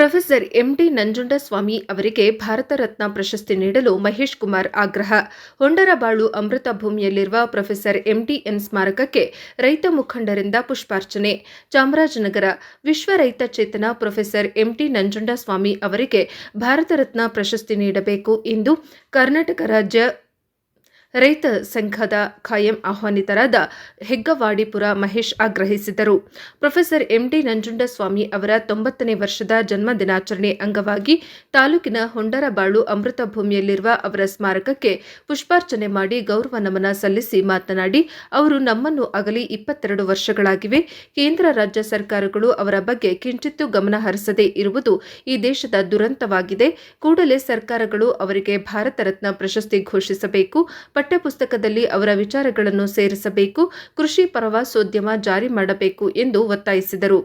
Professor MD Nanjundaswamy ಅವರಿಗೆ ಭಾರತ ರತ್ನ ಪ್ರಶಸ್ತಿ ನೀಡಲು ಮಹೇಶ್ ಕುಮಾರ್ ಆಗ್ರಹ. ಹೊಂಡರಬಾಳು ಅಮೃತ ಭೂಮಿಯಲ್ಲಿರುವ ಪ್ರೊಫೆಸರ್ ಎಂಡಿಎನ್ ಸ್ಮಾರಕಕ್ಕೆ ರೈತ ಮುಖಂಡರಿಂದ ಪುಷ್ಪಾರ್ಚನೆ. ಚಾಮರಾಜನಗರ ವಿಶ್ವ ರೈತ ಚೇತನ ಪ್ರೊಫೆಸರ್ ಎಂಡಿ ನಂಜುಂಡಸ್ವಾಮಿ ಅವರಿಗೆ ಭಾರತ ರತ್ನ ಪ್ರಶಸ್ತಿ ನೀಡಬೇಕು ಎಂದು ಕರ್ನಾಟಕ ರಾಜ್ಯ ರೈತ ಸಂಘದ ಖಾಯಂ ಆಹ್ವಾನಿತರಾದ ಹೆಗ್ಗವಾಡಿಪುರ ಮಹೇಶ್ ಆಗ್ರಹಿಸಿದರು. ಪ್ರೊಫೆಸರ್ ಎಂಡಿ ನಂಜುಂಡಸ್ವಾಮಿ ಅವರ 90ನೇ ವರ್ಷದ ಜನ್ಮ ದಿನಾಚರಣೆ ಅಂಗವಾಗಿ ತಾಲೂಕಿನ ಹೊಂಡರಬಾಳು ಅಮೃತ ಭೂಮಿಯಲ್ಲಿರುವ ಅವರ ಸ್ಮಾರಕಕ್ಕೆ ಪುಷ್ಪಾರ್ಚನೆ ಮಾಡಿ ಗೌರವ ನಮನ ಸಲ್ಲಿಸಿ ಮಾತನಾಡಿ, ಅವರು ನಮ್ಮನ್ನು ಅಗಲಿ 22 ವರ್ಷಗಳಾಗಿವೆ. ಕೇಂದ್ರ ರಾಜ್ಯ ಸರ್ಕಾರಗಳು ಅವರ ಬಗ್ಗೆ ಕಿಂಚಿತ್ತೂ ಗಮನ ಹರಿಸದೇ ಇರುವುದು ಈ ದೇಶದ ದುರಂತವಾಗಿದೆ. ಕೂಡಲೇ ಸರ್ಕಾರಗಳು ಅವರಿಗೆ ಭಾರತ ರತ್ನ ಪ್ರಶಸ್ತಿ ಘೋಷಿಸಬೇಕು. ಪಠ್ಯಪುಸ್ತಕದಲ್ಲಿ ಅವರ ವಿಚಾರಗಳನ್ನು ಸೇರಿಸಬೇಕು. ಕೃಷಿ ಪ್ರವಾಸೋದ್ಯಮ ಜಾರಿ ಮಾಡಬೇಕು ಎಂದು ಒತ್ತಾಯಿಸಿದರು.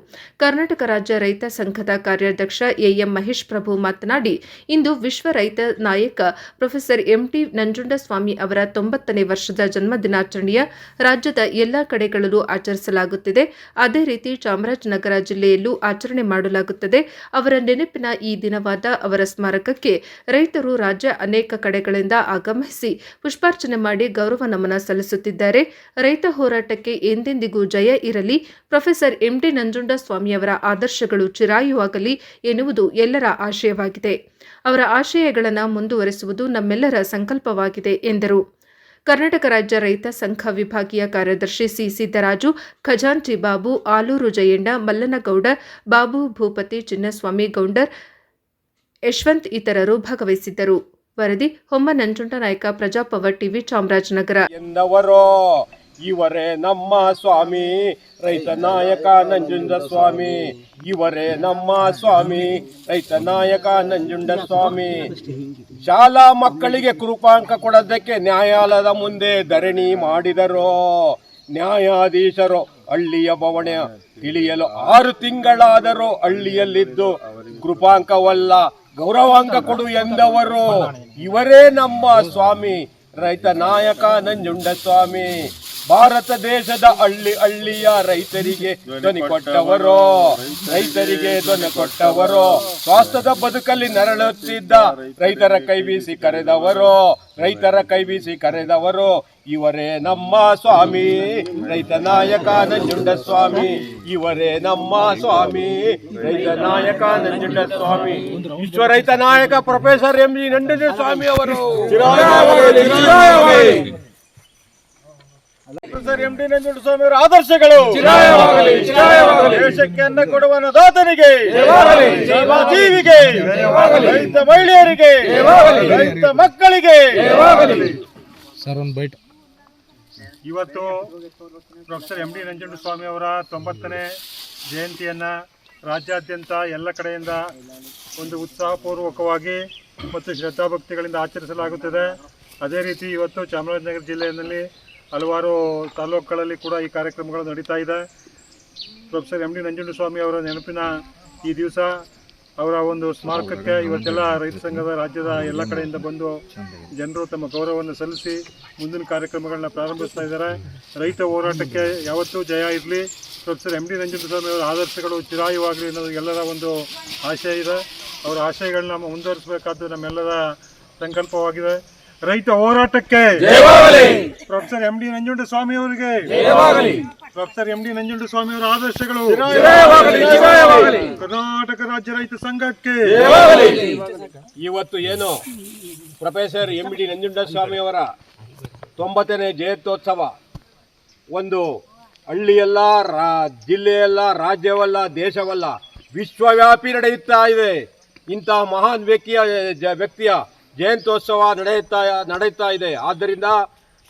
ಕರ್ನಾಟಕ ರಾಜ್ಯ ರೈತ ಸಂಘದ ಕಾರ್ಯಾಧ್ಯಕ್ಷ ಎಎಂ ಮಹೇಶ್ ಪ್ರಭು ಮಾತನಾಡಿ, ಇಂದು ವಿಶ್ವ ರೈತ ನಾಯಕ ಪ್ರೊಫೆಸರ್ ಎಂಡಿ ನಂಜುಂಡಸ್ವಾಮಿ ಅವರ 90ನೇ ವರ್ಷದ ಜನ್ಮ ದಿನಾಚರಣೆಯ ರಾಜ್ಯದ ಎಲ್ಲಾ ಕಡೆಗಳಲ್ಲೂ ಆಚರಿಸಲಾಗುತ್ತಿದೆ. ಅದೇ ರೀತಿ ಚಾಮರಾಜನಗರ ಜಿಲ್ಲೆಯಲ್ಲೂ ಆಚರಣೆ ಮಾಡಲಾಗುತ್ತದೆ. ಅವರ ನೆನಪಿನ ಈ ದಿನವಾದ ಅವರ ಸ್ಮಾರಕಕ್ಕೆ ರೈತರು ರಾಜ್ಯ ಅನೇಕ ಕಡೆಗಳಿಂದ ಆಗಮಿಸಿ ಪುಷ್ಪಾರ್ಚನೆ ಮಾಡಿ ಗೌರವ ನಮನ ಸಲ್ಲಿಸುತ್ತಿದ್ದಾರೆ. ರೈತ ಹೋರಾಟಕ್ಕೆ ಎಂದೆಂದಿಗೂ ಜಯ ಇರಲಿ. ಪ್ರೊಫೆಸರ್ ಎಂಡಿ ನಂಜುಂಡಸ್ವಾಮಿಯವರ ಆದರ್ಶಗಳು ಚಿರಾಯುವಾಗಲಿ ಎನ್ನುವುದು ಎಲ್ಲರ ಆಶಯವಾಗಿದೆ. ಅವರ ಆಶಯಗಳನ್ನು ಮುಂದುವರೆಸುವುದು ನಮ್ಮೆಲ್ಲರ ಸಂಕಲ್ಪವಾಗಿದೆ ಎಂದರು. ಕರ್ನಾಟಕ ರಾಜ್ಯ ರೈತ ಸಂಘ ವಿಭಾಗೀಯ ಕಾರ್ಯದರ್ಶಿ ಸಿ ಸಿದ್ದರಾಜು, ಖಜಾಂಚಿ ಬಾಬು, ಆಲೂರು ಜಯಣ್ಣ, ಮಲ್ಲನಗೌಡ, ಬಾಬು ಭೂಪತಿ, ಚಿನ್ನಸ್ವಾಮಿ ಗೌಂಡರ್, ಯಶವಂತ್ ಇತರರು ಭಾಗವಹಿಸಿದ್ದರು. ವರದಿ ಹೊಮ್ಮ ನಂಜುಂಡನಾಯಕ, ಪ್ರಜಾಪವರ್ ಟಿವಿ, ಚಾಮರಾಜನಗರ. ಎಂದವರೋ ಇವರೇ ನಮ್ಮ ಸ್ವಾಮಿ ರೈತ ನಾಯಕ ನಂಜುಂಡಸ್ವಾಮಿ, ಇವರೇ ನಮ್ಮ ಸ್ವಾಮಿ ರೈತ ನಾಯಕ ನಂಜುಂಡಸ್ವಾಮಿ. ಶಾಲಾ ಮಕ್ಕಳಿಗೆ ಕೃಪಾಂಕ ಕೊಡೋದಕ್ಕೆ ನ್ಯಾಯಾಲಯದ ಮುಂದೆ ಧರಣಿ ಮಾಡಿದರೋ ನ್ಯಾಯಾಧೀಶರು. ಹಳ್ಳಿಯ ಬವಣೆ ತಿಳಿಯಲು 6 ತಿಂಗಳಾದರೂ ಹಳ್ಳಿಯಲ್ಲಿದ್ದು ಕೃಪಾಂಕವಲ್ಲ ಗೌರವಾಂಕ ಕೊಡು ಎಂದವರು. ಇವರೇ ನಮ್ಮ ಸ್ವಾಮಿ ರೈತ ನಾಯಕ ನಂಜುಂಡಸ್ವಾಮಿ. ಭಾರತ ದೇಶದ ಹಳ್ಳಿಯ ರೈತರಿಗೆ ಧ್ವನಿ ಕೊಟ್ಟವರು, ರೈತರಿಗೆ ಧ್ವನಿ ಕೊಟ್ಟವರು. ಸ್ವಾಸ್ಥ್ಯದ ಬದುಕಲ್ಲಿ ನರಳುತ್ತಿದ್ದ ರೈತರ ಕೈ ಬೀಸಿ ಕರೆದವರು, ರೈತರ ಕೈ ಬೀಸಿ ಕರೆದವರು. ಇವರೇ ನಮ್ಮ ಸ್ವಾಮಿ ರೈತ ನಾಯಕ ನಂಜುಂಡಸ್ವಾಮಿ, ಇವರೇ ನಮ್ಮ ಸ್ವಾಮಿ ರೈತ ನಾಯಕ ನಂಜುಂಡಸ್ವಾಮಿ. ವಿಶ್ವ ರೈತ ನಾಯಕ ಪ್ರೊಫೆಸರ್ ಎಂಡಿ ನಂಜುಂಡಸ್ವಾಮಿ ಅವರು ಪ್ರೊಫೆಸರ್ ಎಂಡಿ ನಂಜುಂಡಸ್ವಾಮಿ ಅವರ ಆದರ್ಶಗಳು ದೇಶಕ್ಕೆ ಅನ್ನ ಕೊಡುವ ಅನ್ನದಾತನಿಗೆ, ಜೀವಿಗೆ, ರೈತ ಮಹಿಳೆಯರಿಗೆ, ರೈತ ಮಕ್ಕಳಿಗೆ. ಇವತ್ತು ಪ್ರೊಫೆಸರ್ ಎಂಡಿ ನಂಜುಂಡಸ್ವಾಮಿ ಅವರ 90ನೇ ಜಯಂತಿಯನ್ನು ರಾಜ್ಯಾದ್ಯಂತ ಎಲ್ಲ ಕಡೆಯಿಂದ ಒಂದು ಉತ್ಸಾಹಪೂರ್ವಕವಾಗಿ ಮತ್ತು ಶ್ರದ್ಧಾಭಕ್ತಿಗಳಿಂದ ಆಚರಿಸಲಾಗುತ್ತದೆ. ಅದೇ ರೀತಿ ಇವತ್ತು ಚಾಮರಾಜನಗರ ಜಿಲ್ಲೆಯಲ್ಲಿ ಹಲವಾರು ತಾಲೂಕುಗಳಲ್ಲಿ ಕೂಡ ಈ ಕಾರ್ಯಕ್ರಮಗಳು ನಡೀತಾ ಇದೆ. ಪ್ರೊಫೆಸರ್ ಎಂಡಿ ನಂಜುಂಡಸ್ವಾಮಿ ಅವರ ನೆನಪಿನ ಈ ದಿವಸ ಅವರ ಒಂದು ಸ್ಮಾರಕಕ್ಕೆ ಇವತ್ತೆಲ್ಲ ರೈತ ಸಂಘದ ರಾಜ್ಯದ ಎಲ್ಲ ಕಡೆಯಿಂದ ಬಂದು ಜನರು ತಮ್ಮ ಗೌರವವನ್ನು ಸಲ್ಲಿಸಿ ಮುಂದಿನ ಕಾರ್ಯಕ್ರಮಗಳನ್ನ ಪ್ರಾರಂಭಿಸ್ತಾ ಇದ್ದಾರೆ. ರೈತ ಹೋರಾಟಕ್ಕೆ ಯಾವತ್ತೂ ಜಯ ಇರಲಿ. ಪ್ರೊಫೆಸರ್ ಎಂಡಿ ನಂಜುಂಡಸ್ವಾಮಿ ಅವರ ಆದರ್ಶಗಳು ಚಿರಾಯುವಾಗಲಿ ಅನ್ನೋದು ಎಲ್ಲರ ಒಂದು ಆಶಯ ಇದೆ. ಅವರ ಆಶಯಗಳನ್ನ ಮುಂದುವರಿಸಬೇಕಾದ್ದು ನಮ್ಮೆಲ್ಲರ ಸಂಕಲ್ಪವಾಗಿದೆ. ರೈತ ಹೋರಾಟಕ್ಕೆ ಪ್ರೊಫೆಸರ್ ಎಂಡಿ ನಂಜುಂಡಸ್ವಾಮಿ ಅವರಿಗೆ, ಪ್ರೊಫೆಸರ್ ಎಂಡಿ ನಂಜುಂಡಸ್ವಾಮಿ ಅವರ ಆದರ್ಶಗಳು ಕರ್ನಾಟಕ ರಾಜ್ಯ ರೈತ ಸಂಘಕ್ಕೆ. ಇವತ್ತು ಏನು ಪ್ರೊಫೆಸರ್ ಎಂಡಿ ನಂಜುಂಡಸ್ವಾಮಿ ಅವರ 90ನೇ ಜಯಂತ್ಯೋತ್ಸವ ಒಂದು ಹಳ್ಳಿಯಲ್ಲ, ಜಿಲ್ಲೆಯಲ್ಲ, ರಾಜ್ಯವಲ್ಲ, ದೇಶವಲ್ಲ, ವಿಶ್ವವ್ಯಾಪಿ ನಡೆಯುತ್ತಾ ಇದೆ. ಇಂತಹ ಮಹಾನ್ ವ್ಯಕ್ತಿಯ ಜಯಂತ್ಯೋತ್ಸವ ನಡೆಯುತ್ತಾ ಇದೆ. ಆದ್ದರಿಂದ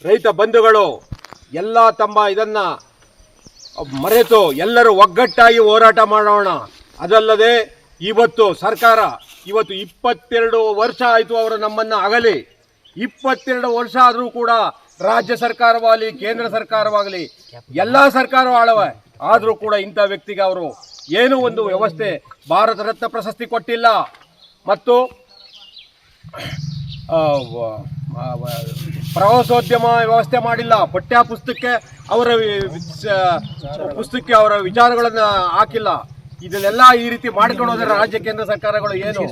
ರೈತ ಬಂಧುಗಳು ಎಲ್ಲ ತಮ್ಮ ಇದನ್ನು ಮರೆತು ಎಲ್ಲರೂ ಒಗ್ಗಟ್ಟಾಗಿ ಹೋರಾಟ ಮಾಡೋಣ. ಅದಲ್ಲದೆ ಇವತ್ತು ಸರ್ಕಾರ 22 ವರ್ಷ ಆಯಿತು ಅವರು ನಮ್ಮನ್ನು ಅಗಲಿ. 22 ವರ್ಷ ಆದರೂ ಕೂಡ ರಾಜ್ಯ ಸರ್ಕಾರವಾಗಲಿ ಕೇಂದ್ರ ಸರ್ಕಾರವಾಗಲಿ ಎಲ್ಲ ಸರ್ಕಾರ ಆಳವೆ ಆದರೂ ಕೂಡ ಇಂಥ ವ್ಯಕ್ತಿಗೆ ಅವರು ಏನೂ ಒಂದು ವ್ಯವಸ್ಥೆ ಭಾರತ ರತ್ನ ಪ್ರಶಸ್ತಿ ಕೊಟ್ಟಿಲ್ಲ ಮತ್ತು ಪ್ರವಾಸೋದ್ಯಮ ವ್ಯವಸ್ಥೆ ಮಾಡಿಲ್ಲ. ಪಠ್ಯ ಪುಸ್ತಕಕ್ಕೆ ಅವರ ವಿಚಾರಗಳನ್ನು ಹಾಕಿಲ್ಲ. ಇದನ್ನೆಲ್ಲ ಈ ರೀತಿ ಮಾಡ್ಕೊಂಡು ಹೋದ್ರೆ ರಾಜ್ಯ ಕೇಂದ್ರ ಸರ್ಕಾರಗಳು ಏನು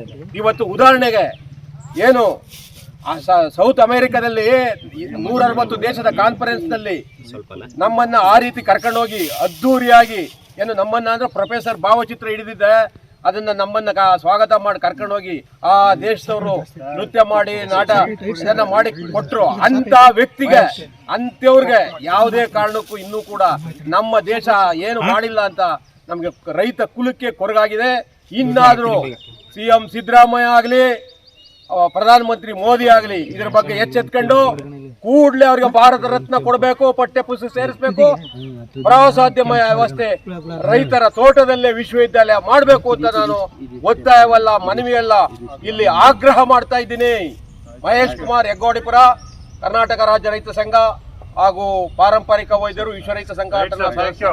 ಇವತ್ತು ಉದಾಹರಣೆಗೆ ಏನು ಸೌತ್ ಅಮೆರಿಕಾದಲ್ಲಿ 160 ದೇಶದ ಕಾನ್ಫರೆನ್ಸ್ನಲ್ಲಿ ನಮ್ಮನ್ನ ಆ ರೀತಿ ಕರ್ಕೊಂಡೋಗಿ ಅದ್ದೂರಿಯಾಗಿ ಏನು ನಮ್ಮನ್ನ ಅಂದ್ರೆ ಪ್ರೊಫೆಸರ್ ಭಾವಚಿತ್ರ ಹಿಡಿದಿದ್ದೆ ಅದನ್ನ ನಮ್ಮನ್ನ ಸ್ವಾಗತ ಮಾಡಿ ಕರ್ಕೊಂಡೋಗಿ ಆ ದೇಶದವರು ನೃತ್ಯ ಮಾಡಿ ಇದನ್ನ ಮಾಡಿ ಕೊಟ್ರು. ಅಂತ ವ್ಯಕ್ತಿಗೆ ಅಂತವ್ರಿಗೆ ಯಾವುದೇ ಕಾರಣಕ್ಕೂ ಇನ್ನೂ ಕೂಡ ನಮ್ಮ ದೇಶ ಏನು ಮಾಡಿಲ್ಲ ಅಂತ ನಮ್ಗೆ ರೈತ ಕುಲಕ್ಕೆ ಕೊರಗಾಗಿದೆ. ಇನ್ನಾದ್ರೂ CM ಸಿದ್ದರಾಮಯ್ಯ ಆಗಲಿ ಪ್ರಧಾನಮಂತ್ರಿ ಮೋದಿ ಆಗಲಿ ಇದ್ರ ಬಗ್ಗೆ ಎಚ್ಚೆತ್ಕೊಂಡು ಕೂಡಲೇ ಅವ್ರಿಗೆ ಭಾರತ ರತ್ನ ಕೊಡಬೇಕು, ಪಠ್ಯ ಪುಸ್ತಕ ಸೇರಿಸಬೇಕು, ಪ್ರವಾಸೋದ್ಯಮ ವ್ಯವಸ್ಥೆ ರೈತರ ತೋಟದಲ್ಲೇ ವಿಶ್ವವಿದ್ಯಾಲಯ ಮಾಡಬೇಕು ಅಂತ ನಾನು ಒತ್ತಾಯವಲ್ಲ ಮನವಿಯಲ್ಲ ಇಲ್ಲಿ ಆಗ್ರಹ ಮಾಡ್ತಾ ಇದ್ದೀನಿ. ಮಹೇಶ್ ಕುಮಾರ್ ಹೆಗ್ಗೋಡಿಪುರ, ಕರ್ನಾಟಕ ರಾಜ್ಯ ರೈತ ಸಂಘ ಹಾಗೂ ಪಾರಂಪರಿಕ ವೈದ್ಯರು ವಿಶ್ವ ರೈತ ಸಂಘಟನಾ ಸದಸ್ಯ.